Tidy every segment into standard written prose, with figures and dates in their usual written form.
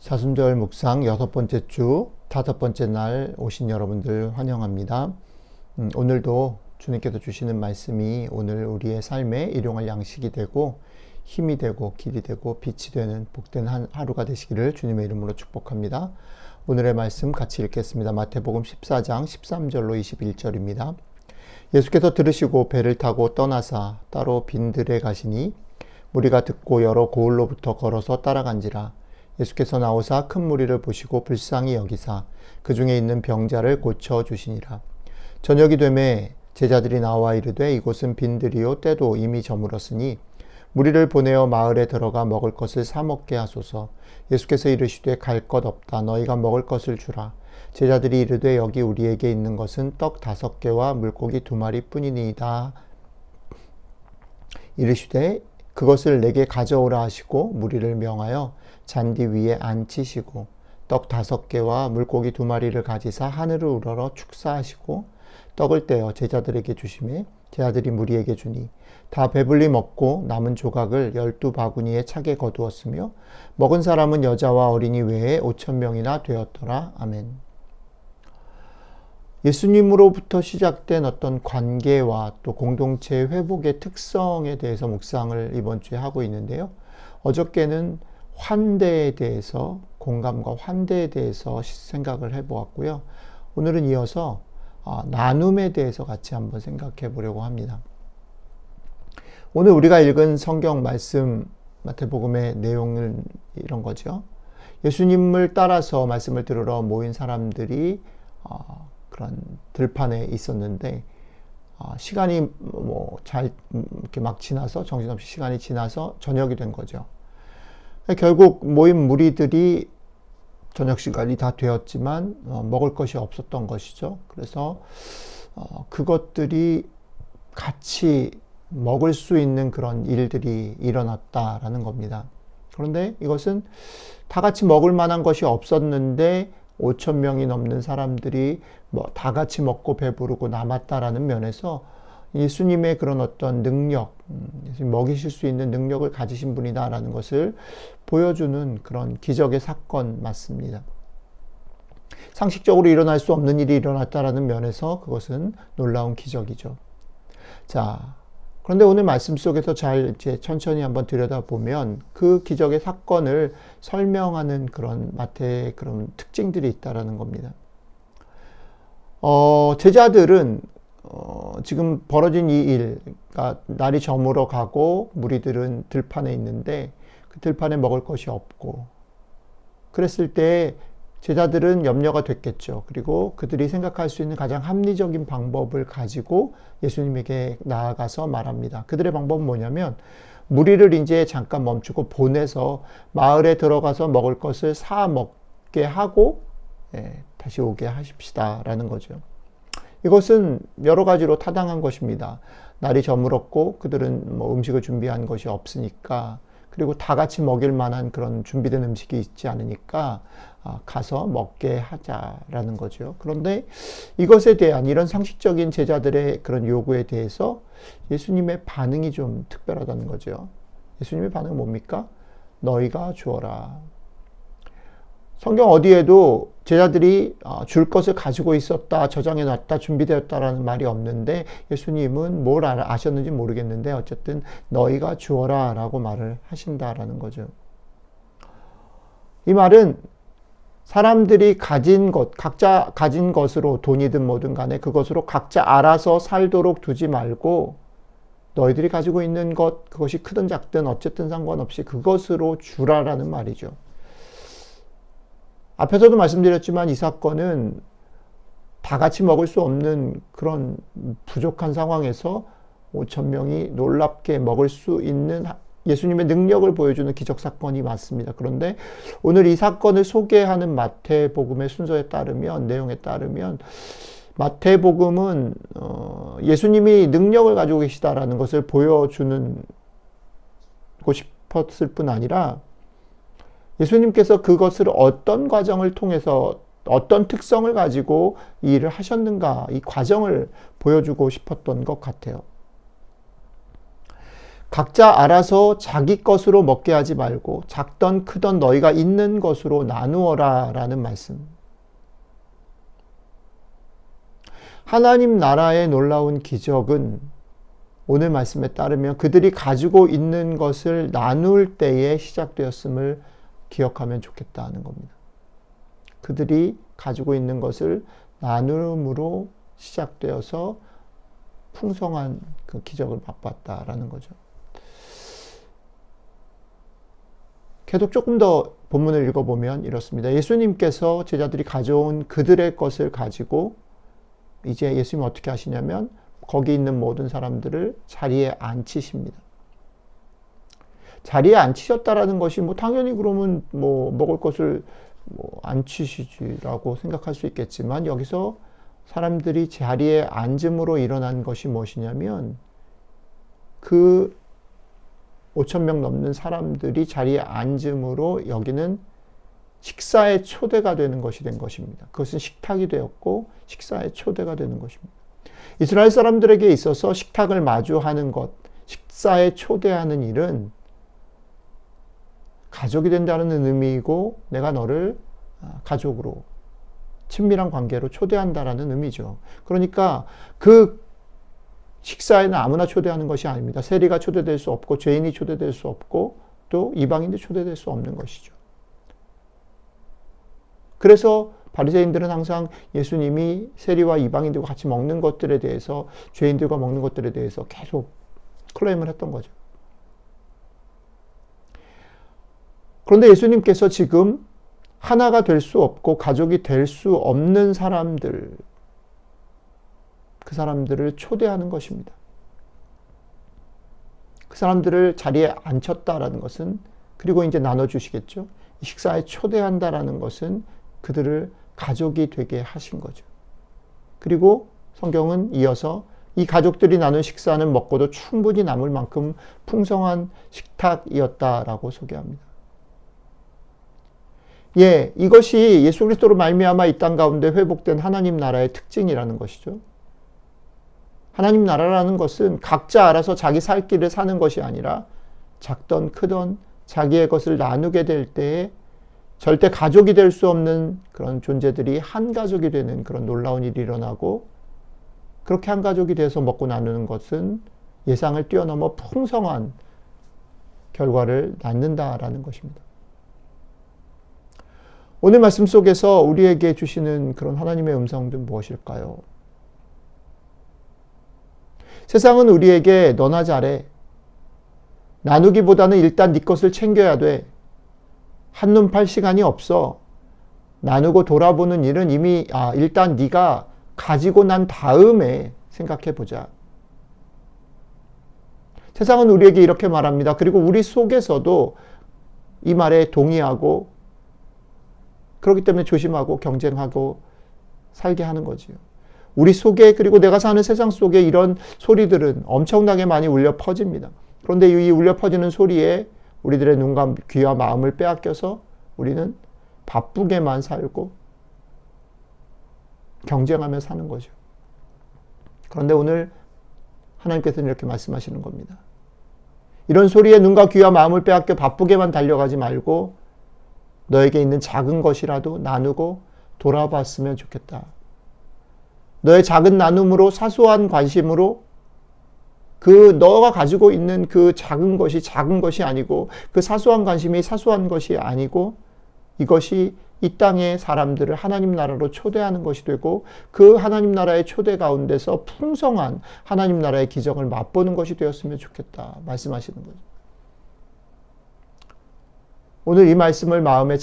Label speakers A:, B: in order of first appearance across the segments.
A: 사순절 묵상 6번째 주 5번째 날 오신 여러분들 환영합니다. 오늘도 주님께서 주시는 말씀이 오늘 우리의 삶에 일용할 양식이 되고 힘이 되고 길이 되고 빛이 되는 복된 하루가 되시기를 주님의 이름으로 축복합니다. 오늘의 말씀 같이 읽겠습니다. 마태복음 14장 13절로 21절입니다. 예수께서 들으시고 배를 타고 떠나사 따로 빈들에 가시니 무리가 듣고 여러 고을로부터 걸어서 따라간지라. 예수께서 나오사 큰 무리를 보시고 불쌍히 여기사 그 중에 있는 병자를 고쳐주시니라. 저녁이 되매 제자들이 나와 이르되 이곳은 빈들이요 때도 이미 저물었으니 무리를 보내어 마을에 들어가 먹을 것을 사 먹게 하소서. 예수께서 이르시되 갈 것 없다. 너희가 먹을 것을 주라. 제자들이 이르되 여기 우리에게 있는 것은 떡 5개와 물고기 2마리 뿐이니이다. 이르시되 그것을 내게 가져오라 하시고 무리를 명하여 잔디 위에 앉히시고 떡 5개와 물고기 2마리를 가지사 하늘을 우러러 축사하시고 떡을 떼어 제자들에게 주시매 제자들이 무리에게 주니 다 배불리 먹고 남은 조각을 12바구니에 차게 거두었으며 먹은 사람은 여자와 어린이 외에 5,000명이나 되었더라. 아멘. 예수님으로부터 시작된 어떤 관계와 또 공동체 회복의 특성에 대해서 묵상을 이번 주에 하고 있는데요. 어저께는 환대에 대해서, 공감과 환대에 대해서 생각을 해보았고요. 오늘은 이어서 나눔에 대해서 같이 한번 생각해 보려고 합니다. 오늘 우리가 읽은 성경 말씀, 마태복음의 내용은 이런 거죠. 예수님을 따라서 말씀을 들으러 모인 사람들이 그런 들판에 있었는데 시간이 잘 이렇게 막 지나서 정신없이 시간이 지나서 저녁이 된 거죠. 결국 모인 무리들이 저녁 시간이 다 되었지만 먹을 것이 없었던 것이죠. 그래서 그것들이 같이 먹을 수 있는 그런 일들이 일어났다라는 겁니다. 그런데 이것은 다 같이 먹을 만한 것이 없었는데 5,000명이 넘는 사람들이 다 같이 먹고 배부르고 남았다라는 면에서 예수님의 그런 어떤 능력, 먹이실 수 있는 능력을 가지신 분이다라는 것을 보여주는 그런 기적의 사건 맞습니다. 상식적으로 일어날 수 없는 일이 일어났다라는 면에서 그것은 놀라운 기적이죠. 자, 그런데 오늘 말씀 속에서 잘 이제 천천히 한번 들여다보면 그 기적의 사건을 설명하는 그런 마태의 그런 특징들이 있다라는 겁니다. 제자들은 지금 벌어진 이 일, 그러니까 날이 저물어 가고 무리들은 들판에 있는데 그 들판에 먹을 것이 없고 그랬을 때 제자들은 염려가 됐겠죠. 그리고 그들이 생각할 수 있는 가장 합리적인 방법을 가지고 예수님에게 나아가서 말합니다. 그들의 방법은 뭐냐면 무리를 이제 잠깐 멈추고 보내서 마을에 들어가서 먹을 것을 사 먹게 하고 다시 오게 하십시다라는 거죠. 이것은 여러 가지로 타당한 것입니다. 날이 저물었고 그들은 음식을 준비한 것이 없으니까 그리고 다 같이 먹일 만한 그런 준비된 음식이 있지 않으니까 가서 먹게 하자라는 거죠. 그런데 이것에 대한 이런 상식적인 제자들의 그런 요구에 대해서 예수님의 반응이 좀 특별하다는 거죠. 예수님의 반응은 뭡니까? 너희가 주어라. 성경 어디에도 제자들이 줄 것을 가지고 있었다, 저장해 놨다, 준비되었다라는 말이 없는데 예수님은 뭘 아셨는지 모르겠는데 어쨌든 너희가 주어라 라고 말을 하신다라는 거죠. 이 말은 사람들이 가진 것, 각자 가진 것으로 돈이든 뭐든 간에 그것으로 각자 알아서 살도록 두지 말고 너희들이 가지고 있는 것, 그것이 크든 작든 어쨌든 상관없이 그것으로 주라라는 말이죠. 앞에서도 말씀드렸지만 이 사건은 다 같이 먹을 수 없는 그런 부족한 상황에서 5,000명이 놀랍게 먹을 수 있는 예수님의 능력을 보여주는 기적사건이 맞습니다. 그런데 오늘 이 사건을 소개하는 마태복음의 순서에 따르면, 내용에 따르면 마태복음은 예수님이 능력을 가지고 계시다라는 것을 보여주는 고 싶었을 뿐 아니라 예수님께서 그것을 어떤 과정을 통해서 어떤 특성을 가지고 이 일을 하셨는가 이 과정을 보여주고 싶었던 것 같아요. 각자 알아서 자기 것으로 먹게 하지 말고 작던 크던 너희가 있는 것으로 나누어라 라는 말씀. 하나님 나라의 놀라운 기적은 오늘 말씀에 따르면 그들이 가지고 있는 것을 나눌 때에 시작되었음을 기억하면 좋겠다는 겁니다. 그들이 가지고 있는 것을 나눔으로 시작되어서 풍성한 그 기적을 맛봤다라는 거죠. 계속 조금 더 본문을 읽어보면 이렇습니다. 예수님께서 제자들이 가져온 그들의 것을 가지고 이제 예수님은 어떻게 하시냐면 거기 있는 모든 사람들을 자리에 앉히십니다. 자리에 앉히셨다라는 것이 당연히 그러면 먹을 것을 앉히시지라고 생각할 수 있겠지만 여기서 사람들이 자리에 앉음으로 일어난 것이 무엇이냐면 그 5,000명 넘는 사람들이 자리에 앉음으로 여기는 식사의 초대가 되는 것이 된 것입니다. 그것은 식탁이 되었고 식사의 초대가 되는 것입니다. 이스라엘 사람들에게 있어서 식탁을 마주하는 것, 식사에 초대하는 일은 가족이 된다는 의미이고 내가 너를 가족으로 친밀한 관계로 초대한다라는 의미죠. 그러니까 그 식사에는 아무나 초대하는 것이 아닙니다. 세리가 초대될 수 없고 죄인이 초대될 수 없고 또 이방인도 초대될 수 없는 것이죠. 그래서 바리새인들은 항상 예수님이 세리와 이방인들과 같이 먹는 것들에 대해서 죄인들과 먹는 것들에 대해서 계속 클레임을 했던 거죠. 그런데 예수님께서 지금 하나가 될 수 없고 가족이 될 수 없는 사람들, 그 사람들을 초대하는 것입니다. 그 사람들을 자리에 앉혔다라는 것은 그리고 이제 나눠주시겠죠. 식사에 초대한다라는 것은 그들을 가족이 되게 하신 거죠. 그리고 성경은 이어서 이 가족들이 나눈 식사는 먹고도 충분히 남을 만큼 풍성한 식탁이었다라고 소개합니다. 이것이 예수 그리스도로 말미암아 이 땅 가운데 회복된 하나님 나라의 특징이라는 것이죠. 하나님 나라라는 것은 각자 알아서 자기 살 길을 사는 것이 아니라 작던 크던 자기의 것을 나누게 될 때에 절대 가족이 될 수 없는 그런 존재들이 한 가족이 되는 그런 놀라운 일이 일어나고 그렇게 한 가족이 돼서 먹고 나누는 것은 예상을 뛰어넘어 풍성한 결과를 낳는다라는 것입니다. 오늘 말씀 속에서 우리에게 주시는 그런 하나님의 음성은 무엇일까요? 세상은 우리에게 너나 잘해. 나누기보다는 일단 네 것을 챙겨야 돼. 한눈 팔 시간이 없어. 나누고 돌아보는 일은 이미 일단 네가 가지고 난 다음에 생각해 보자. 세상은 우리에게 이렇게 말합니다. 그리고 우리 속에서도 이 말에 동의하고 그렇기 때문에 조심하고 경쟁하고 살게 하는 거지요. 우리 속에 그리고 내가 사는 세상 속에 이런 소리들은 엄청나게 많이 울려 퍼집니다. 그런데 이 울려 퍼지는 소리에 우리들의 눈과 귀와 마음을 빼앗겨서 우리는 바쁘게만 살고 경쟁하며 사는 거죠. 그런데 오늘 하나님께서는 이렇게 말씀하시는 겁니다. 이런 소리에 눈과 귀와 마음을 빼앗겨 바쁘게만 달려가지 말고 너에게 있는 작은 것이라도 나누고 돌아봤으면 좋겠다. 너의 작은 나눔으로 사소한 관심으로 너가 가지고 있는 그 작은 것이 아니고 그 사소한 관심이 사소한 것이 아니고 이것이 이 땅의 사람들을 하나님 나라로 초대하는 것이 되고 그 하나님 나라의 초대 가운데서 풍성한 하나님 나라의 기적을 맛보는 것이 되었으면 좋겠다 말씀하시는 거죠. 오늘 이 말씀을 마음에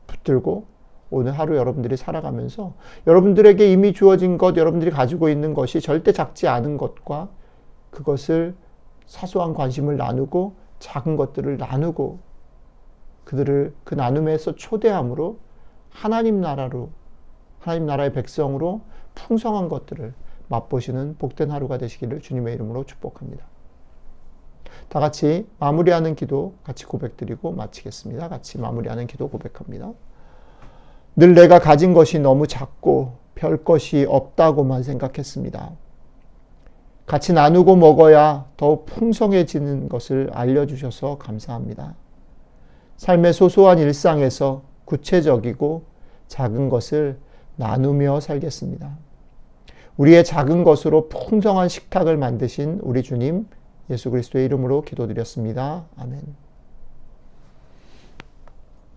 A: 붙들고 오늘 하루 여러분들이 살아가면서 여러분들에게 이미 주어진 것, 여러분들이 가지고 있는 것이 절대 작지 않은 것과 그것을 사소한 관심을 나누고 작은 것들을 나누고 그들을 그 나눔에서 초대함으로 하나님 나라의 백성으로 풍성한 것들을 맛보시는 복된 하루가 되시기를 주님의 이름으로 축복합니다. 다 같이 마무리하는 기도 같이 고백드리고 마치겠습니다. 같이 마무리하는 기도 고백합니다. 늘 내가 가진 것이 너무 작고 별 것이 없다고만 생각했습니다. 같이 나누고 먹어야 더욱 풍성해지는 것을 알려주셔서 감사합니다. 삶의 소소한 일상에서 구체적이고 작은 것을 나누며 살겠습니다. 우리의 작은 것으로 풍성한 식탁을 만드신 우리 주님 예수 그리스도의 이름으로 기도드렸습니다. 아멘.